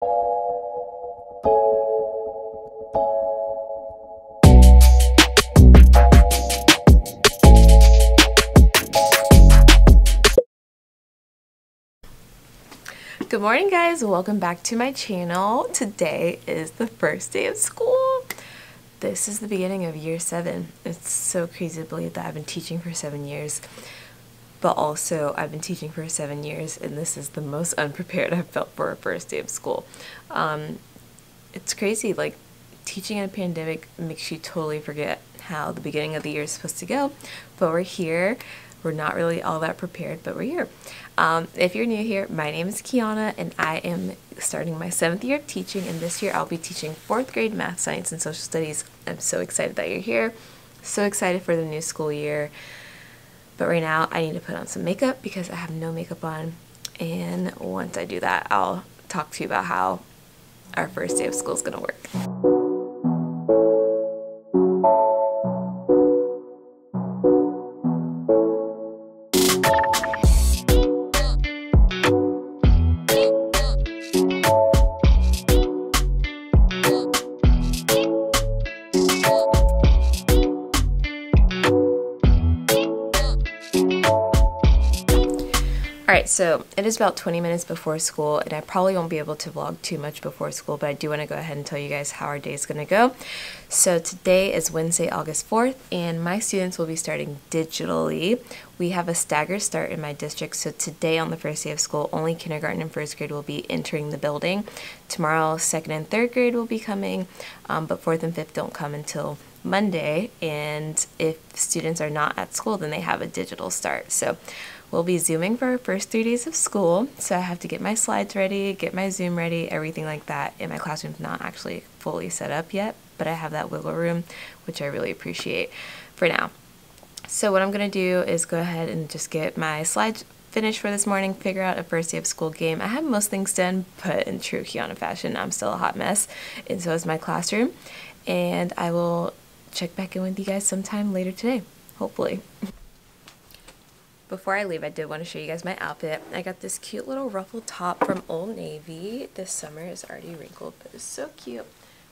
Good morning, guys. Welcome back to my channel. Today is the first day of school. This is the beginning of year 7. It's so crazy to believe that I've been teaching for 7 years, but also I've been teaching for 7 years and this is the most unprepared I've felt for a first day of school. It's crazy, like teaching in a pandemic makes you totally forget how the beginning of the year is supposed to go, but we're here. We're not really all that prepared, but we're here. If you're new here, my name is Keanna and I am starting my 7th year of teaching, and this year I'll be teaching 4th grade math, science, and social studies. I'm so excited that you're here. So excited for the new school year. But right now I need to put on some makeup because I have no makeup on, and once I do that I'll talk to you about how our first day of school is gonna work. Alright, so it is about 20 minutes before school, and I probably won't be able to vlog too much before school, but I do want to go ahead and tell you guys how our day is going to go. So today is Wednesday, August 4th, and my students will be starting digitally. We have a staggered start in my district, so today on the first day of school, only kindergarten and first grade will be entering the building. Tomorrow, 2nd and 3rd grade will be coming, but 4th and 5th don't come until Monday, and if students are not at school, then they have a digital start. So we'll be Zooming for our first 3 days of school, so I have to get my slides ready, get my Zoom ready, everything like that, and my classroom's not actually fully set up yet, but I have that wiggle room, which I really appreciate for now. So what I'm going to do is go ahead and just get my slides finished for this morning, figure out a first day of school game. I have most things done, but in true Keanna fashion, I'm still a hot mess, and so is my classroom, and I will check back in with you guys sometime later today, hopefully. Before I leave, I did want to show you guys my outfit. I got this cute little ruffled top from Old Navy. This summer is already wrinkled, but it's so cute,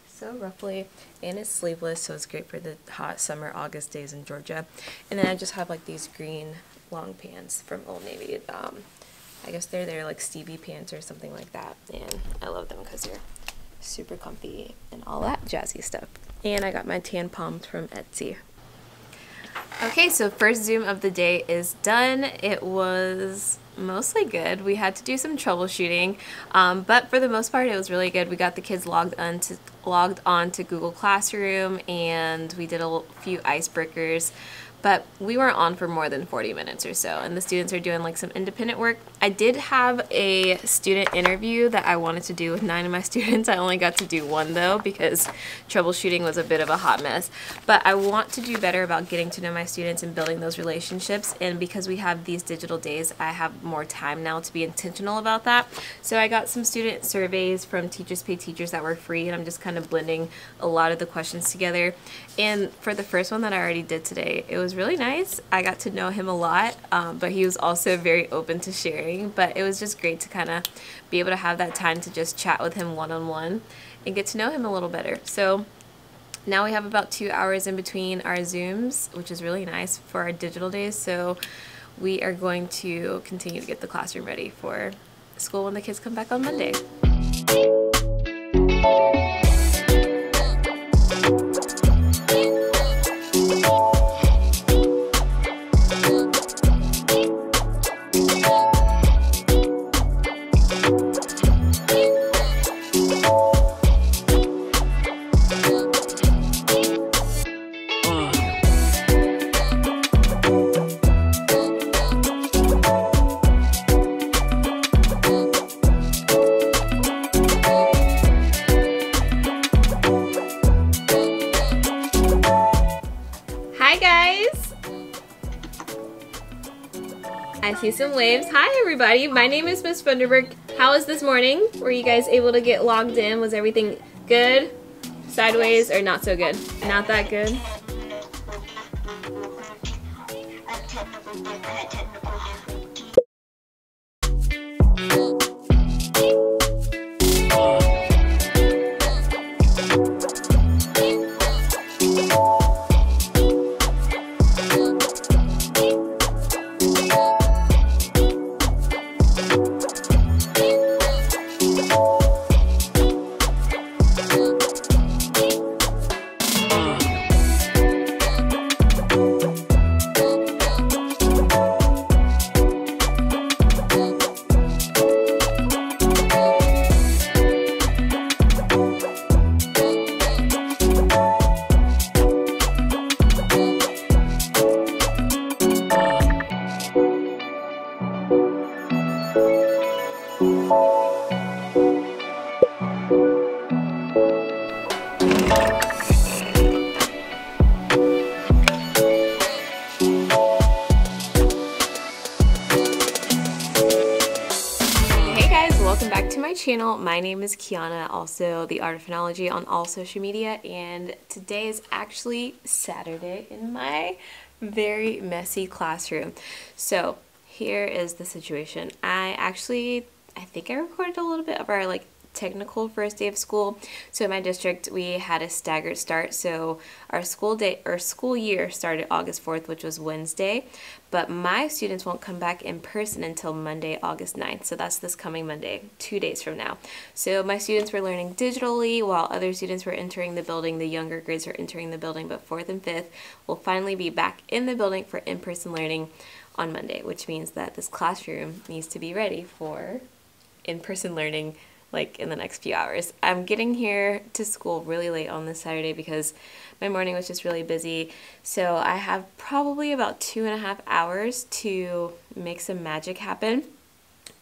so ruffly, and it's sleeveless, so it's great for the hot summer August days in Georgia. And then I just have like these green long pants from Old Navy. I guess they're like Stevie pants or something like that, and I love them because they're super comfy and all that jazzy stuff. And I got my tan palms from Etsy. Okay, so first Zoom of the day is done. It was mostly good. We had to do some troubleshooting, but for the most part it was really good. We got the kids logged on to Google Classroom, and we did a few icebreakers, but we weren't on for more than 40 minutes or so, and the students are doing like some independent work. I did have a student interview that I wanted to do with 9 of my students. I only got to do 1 though because troubleshooting was a bit of a hot mess, but I want to do better about getting to know my students and building those relationships, and because we have these digital days, I have more time now to be intentional about that. So I got some student surveys from Teachers Pay Teachers that were free, and I'm just kind of blending a lot of the questions together. And for the first one that I already did today, it was really nice. I got to know him a lot, but he was also very open to sharing, but it was just great to kind of be able to have that time to just chat with him one-on-one and get to know him a little better. So now we have about 2 hours in between our Zooms, which is really nice for our digital days. So we are going to continue to get the classroom ready for school when the kids come back on Monday. I see some waves. Hi everybody, my name is Miss Funderburg. How was this morning? Were you guys able to get logged in? Was everything good? Sideways or not so good? Not that good? channel. My name is Keanna, also the Art of FUNology on all social media, and today is actually Saturday in my very messy classroom. So here is the situation. I think I recorded a little bit of our technical first day of school. So in my district we had a staggered start, so our school year started August 4th, which was Wednesday, but my students won't come back in person until Monday, August 9th. So that's this coming Monday, 2 days from now. So my students were learning digitally while other students were entering the building. The younger grades are entering the building, but 4th and 5th will finally be back in the building for in-person learning on Monday, which means that this classroom needs to be ready for in-person learning in the next few hours. I'm getting here to school really late on this Saturday because my morning was just really busy. So I have probably about 2.5 hours to make some magic happen.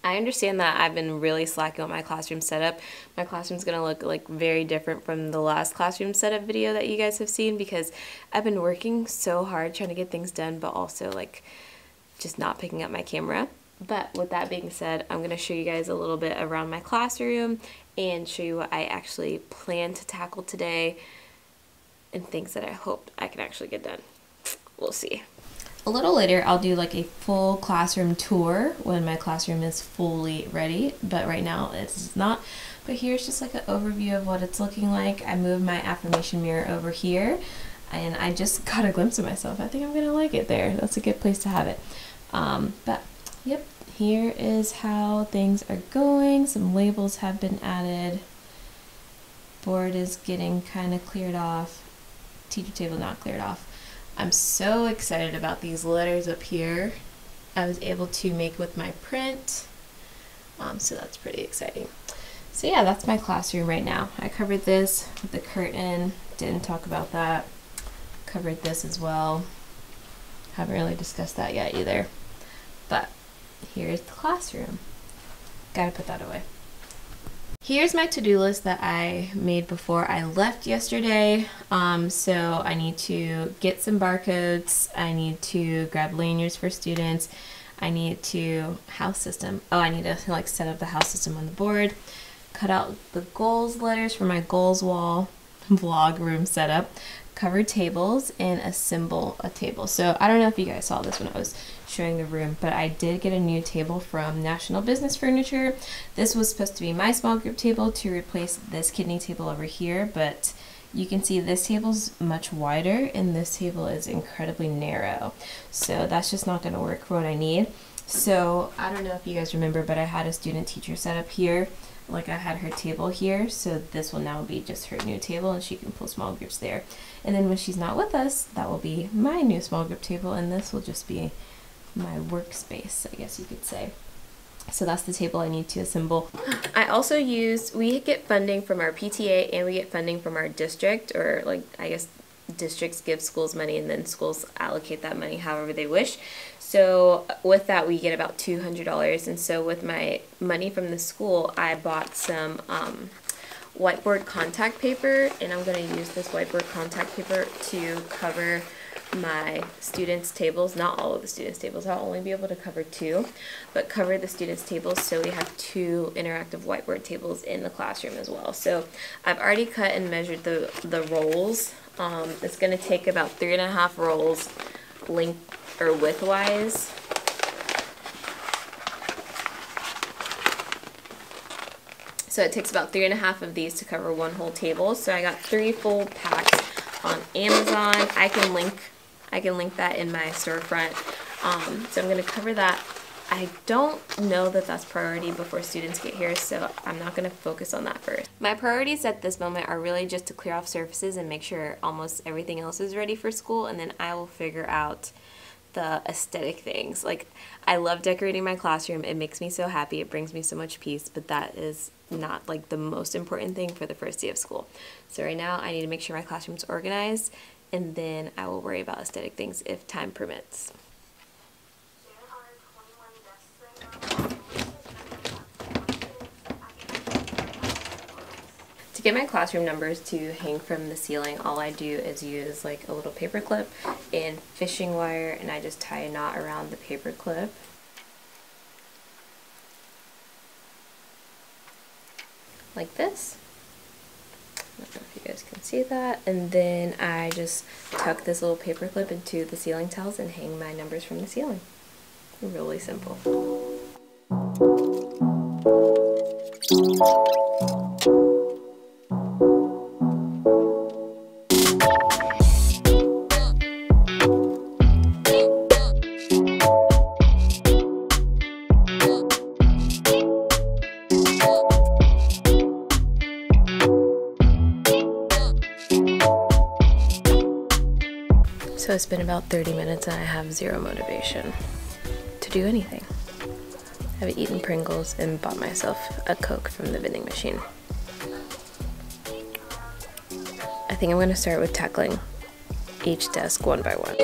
I understand that I've been really slacking on my classroom setup. My classroom's gonna look very different from the last classroom setup video that you guys have seen because I've been working so hard trying to get things done, but also just not picking up my camera. But with that being said, I'm going to show you guys a little bit around my classroom and show you what I actually plan to tackle today and things that I hope I can actually get done. We'll see. A little later, I'll do a full classroom tour when my classroom is fully ready, but right now it's not. But here's just an overview of what it's looking like. I moved my affirmation mirror over here and I just got a glimpse of myself. I think I'm going to like it there. That's a good place to have it. But yep, here is how things are going. Some labels have been added. Board is getting kind of cleared off. Teacher table not cleared off. I'm so excited about these letters up here. I was able to make with my print. So that's pretty exciting. So yeah, that's my classroom right now. I covered this with the curtain. Didn't talk about that. Covered this as well. Haven't really discussed that yet either. But here's the classroom. Gotta put that away. Here's my to-do list that I made before I left yesterday. So I need to get some barcodes. I need to grab lanyards for students. I need to house system. Oh, I need to set up the house system on the board. Cut out the goals letters for my goals wall vlog room setup. Cover tables and assemble a table. So I don't know if you guys saw this when I was showing the room, but I did get a new table from National Business Furniture. This was supposed to be my small group table to replace this kidney table over here, but you can see this table's much wider and this table is incredibly narrow. So that's just not gonna work for what I need. So I don't know if you guys remember, but I had a student teacher set up here. I had her table here, so this will now be just her new table and she can pull small groups there. And then when she's not with us, that will be my new small group table and this will just be my workspace, I guess you could say. So that's the table I need to assemble. I also we get funding from our PTA and we get funding from our district, or I guess districts give schools money and then schools allocate that money however they wish. So with that we get about $200, and so with my money from the school I bought some whiteboard contact paper, and I'm going to use this whiteboard contact paper to cover my students' tables. Not all of the students' tables, I'll only be able to cover 2, but cover the students' tables so we have 2 interactive whiteboard tables in the classroom as well. So I've already cut and measured the rolls. It's going to take about 3.5 rolls length or widthwise. So it takes about 3.5 of these to cover 1 whole table. So I got 3 full packs on Amazon. I can link that in my storefront. So I'm going to cover that. I don't know that that's priority before students get here, so I'm not going to focus on that first. My priorities at this moment are really just to clear off surfaces and make sure almost everything else is ready for school, and then I will figure out the aesthetic things. I love decorating my classroom. It makes me so happy. It brings me so much peace, but that is not the most important thing for the first day of school. So right now I need to make sure my classroom's organized, and then I will worry about aesthetic things if time permits. To get my classroom numbers to hang from the ceiling, all I do is use a little paper clip and fishing wire, and I just tie a knot around the paper clip. like this. I don't know if you guys can see that. And then I just tuck this little paper clip into the ceiling tiles and hang my numbers from the ceiling. Really simple. So it's been about 30 minutes and I have zero motivation to do anything. I've eaten Pringles and bought myself a Coke from the vending machine. I think I'm going to start with tackling each desk one by one.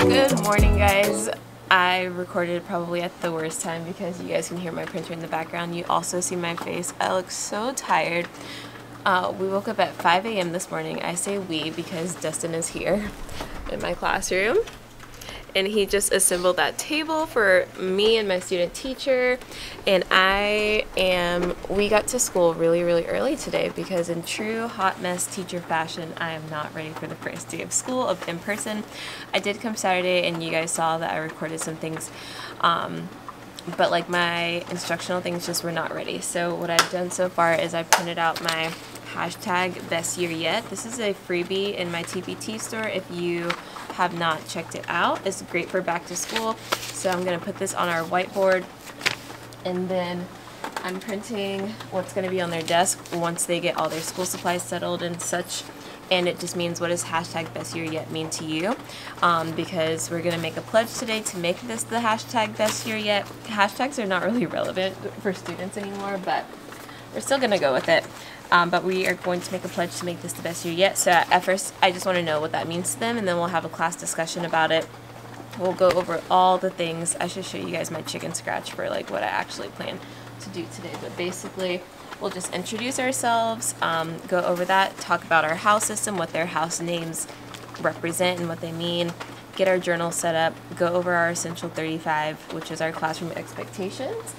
Good morning, guys. I recorded probably at the worst time because you guys can hear my printer in the background. You also see my face. I look so tired. We woke up at 5 a.m. this morning. I say we because Dustin is here in my classroom. And he just assembled that table for me and my student teacher. And we got to school really early today because in true hot mess teacher fashion, I am not ready for the first day of school in person. I did come Saturday and you guys saw that I recorded some things, but like my instructional things just were not ready. So what I've done so far is I printed out my hashtag best year yet. This is a freebie in my TPT store if you have not checked it out. It's great for back to school. So I'm going to put this on our whiteboard and then I'm printing what's going to be on their desk once they get all their school supplies settled and such. And it just means what does hashtag best year yet mean to you, because we're going to make a pledge today to make this the hashtag best year yet. Hashtags are not really relevant for students anymore, but we're still going to go with it. But we are going to make a pledge to make this the best year yet. So at first, I just want to know what that means to them, and then we'll have a class discussion about it. We'll go over all the things. I should show you guys my chicken scratch for like what I actually plan to do today. But basically, we'll just introduce ourselves, go over that, talk about our house system, what their house names represent and what they mean, get our journal set up, go over our Essential 35, which is our classroom expectations.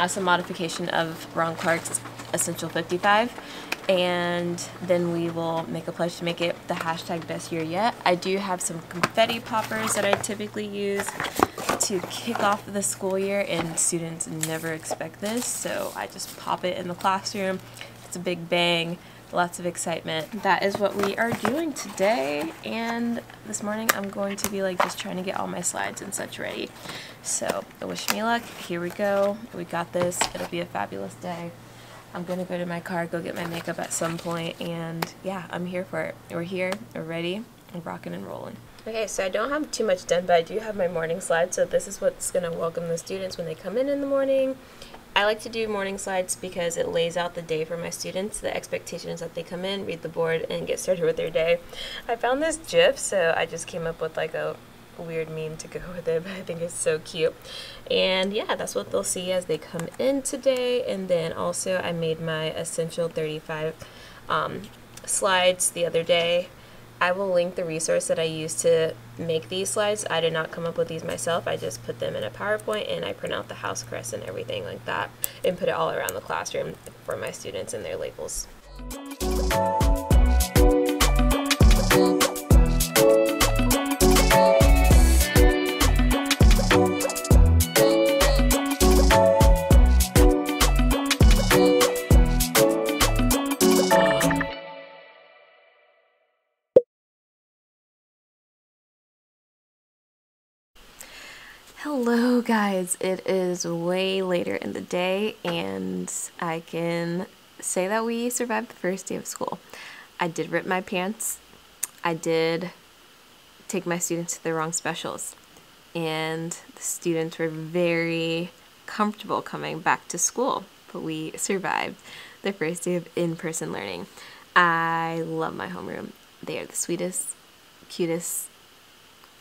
Some modification of Ron Clark's Essential 55, and then we will make a pledge to make it the hashtag best year yet. I do have some confetti poppers that I typically use to kick off the school year, and students never expect this, so I just pop it in the classroom. It's a big bang, lots of excitement. That is what we are doing today, and this morning I'm going to be like just trying to get all my slides and such ready. So wish me luck. Here we go. We got this. It'll be a fabulous day. I'm gonna go to my car, go get my makeup at some point, and yeah, I'm here for it. We're here, we're ready, we're rocking and rolling. Okay, so I don't have too much done, but I do have my morning slides. So this is what's gonna welcome the students when they come in the morning. I like to do morning slides because it lays out the day for my students. The expectation is that they come in, read the board, and get started with their day. I found this GIF, so I just came up with like a weird meme to go with it, but I think it's so cute. And yeah, that's what they'll see as they come in today. And then also I made my Essential 35 slides the other day. I will link the resource that I used to make these slides. I did not come up with these myself. I just put them in a PowerPoint and I print out the house crest and everything like that and put it all around the classroom for my students and their labels. Hello guys, it is way later in the day and I can say that we survived the first day of school. I did rip my pants, I did take my students to the wrong specials, and the students were very comfortable coming back to school, but we survived the first day of in-person learning. I love my homeroom. They are the sweetest, cutest,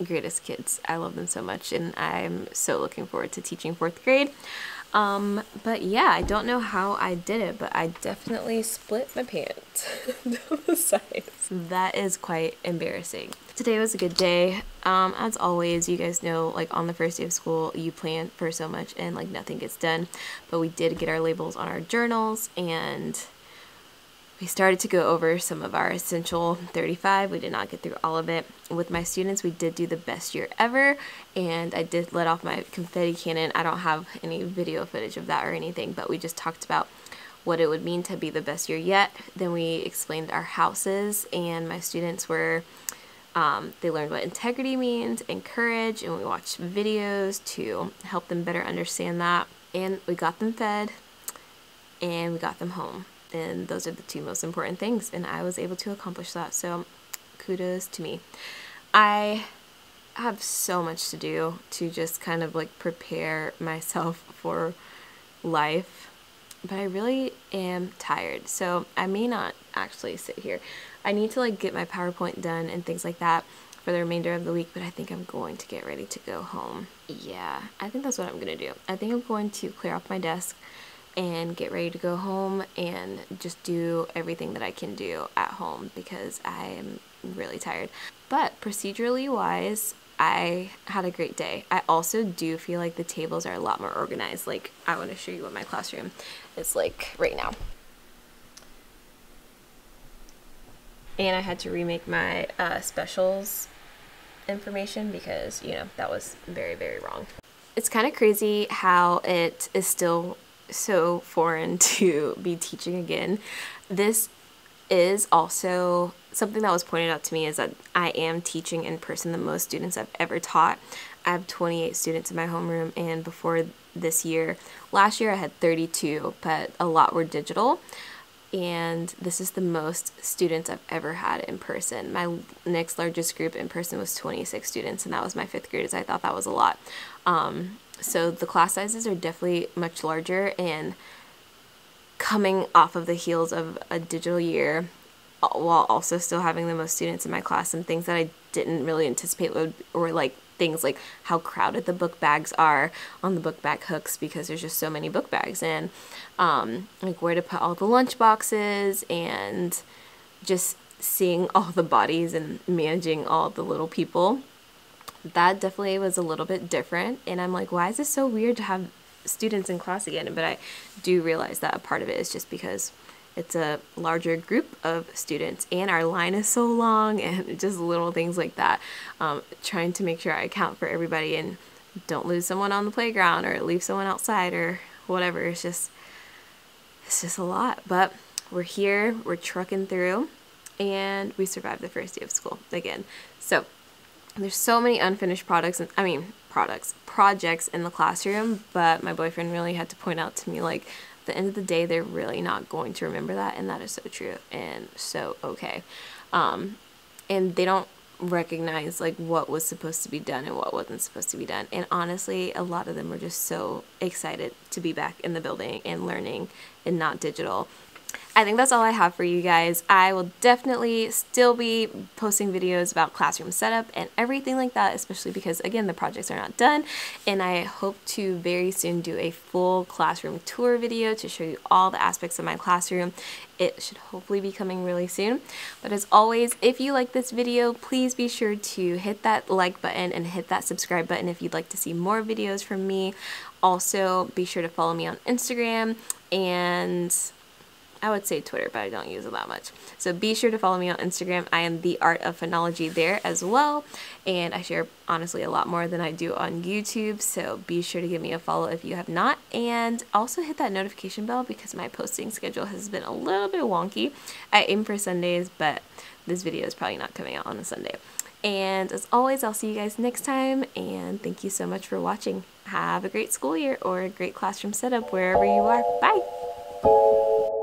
greatest kids. I love them so much and I'm so looking forward to teaching 4th grade. But yeah, I don't know how I did it, but I definitely split my pants down the sides. That is quite embarrassing. Today was a good day. As always, you guys know, like on the first day of school, you plan for so much and like nothing gets done, but we did get our labels on our journals and we started to go over some of our Essential 35. We did not get through all of it. With my students, we did do the best year ever, and I did let off my confetti cannon. I don't have any video footage of that or anything, but we just talked about what it would mean to be the best year yet. Then we explained our houses, and my students were, they learned what integrity means and courage, and we watched videos to help them better understand that. And we got them fed, and we got them home. And those are the 2 most important things, and I was able to accomplish that, so kudos to me. I have so much to do to just kind of like prepare myself for life, but I really am tired, so I may not actually sit here. I need to like get my PowerPoint done and things like that for the remainder of the week, but I think I'm going to get ready to go home. Yeah, I think that's what I'm gonna do. I think I'm going to clear off my desk and get ready to go home and just do everything that I can do at home because I am really tired. But procedurally wise, I had a great day. I also do feel like the tables are a lot more organized. Like, I want to show you what my classroom is like right now. And I had to remake my specials information because, you know, that was very, very wrong. It's kind of crazy how it is still so foreign to be teaching again. This is also something that was pointed out to me, is that I am teaching in person the most students I've ever taught. I have 28 students in my homeroom, and before this year, last year I had 32, but a lot were digital. And this is the most students I've ever had in person. My next largest group in person was 26 students, and that was my 5th graders. I thought that was a lot. So the class sizes are definitely much larger, and coming off of the heels of a digital year while also still having the most students in my class, and things that I didn't really anticipate were like things like how crowded the book bags are on the book bag hooks because there's just so many book bags, and like where to put all the lunch boxes, and just seeing all the bodies and managing all the little people. That definitely was a little bit different, and I'm like, why is this so weird to have students in class again? But I do realize that a part of it is just because it's a larger group of students and our line is so long, and just little things like that. Trying to make sure I account for everybody and don't lose someone on the playground or leave someone outside or whatever. It's just a lot, but we're here, we're trucking through, and we survived the first day of school again. So there's so many unfinished projects in the classroom, but my boyfriend really had to point out to me, like, at the end of the day, they're really not going to remember that, and that is so true and so okay. And they don't recognize like what was supposed to be done and what wasn't supposed to be done. And honestly, a lot of them were just so excited to be back in the building and learning and not digital. I think that's all I have for you guys. I will definitely still be posting videos about classroom setup and everything like that, especially because, again, the projects are not done. And I hope to very soon do a full classroom tour video to show you all the aspects of my classroom. It should hopefully be coming really soon. But as always, if you like this video, please be sure to hit that like button and hit that subscribe button if you'd like to see more videos from me. Also, be sure to follow me on Instagram and I would say Twitter, but I don't use it that much. So be sure to follow me on Instagram. I am The Art of FUNology there as well. And I share, honestly, a lot more than I do on YouTube. So be sure to give me a follow if you have not. And also hit that notification bell because my posting schedule has been a little bit wonky. I aim for Sundays, but this video is probably not coming out on a Sunday. And as always, I'll see you guys next time. And thank you so much for watching. Have a great school year or a great classroom setup wherever you are. Bye!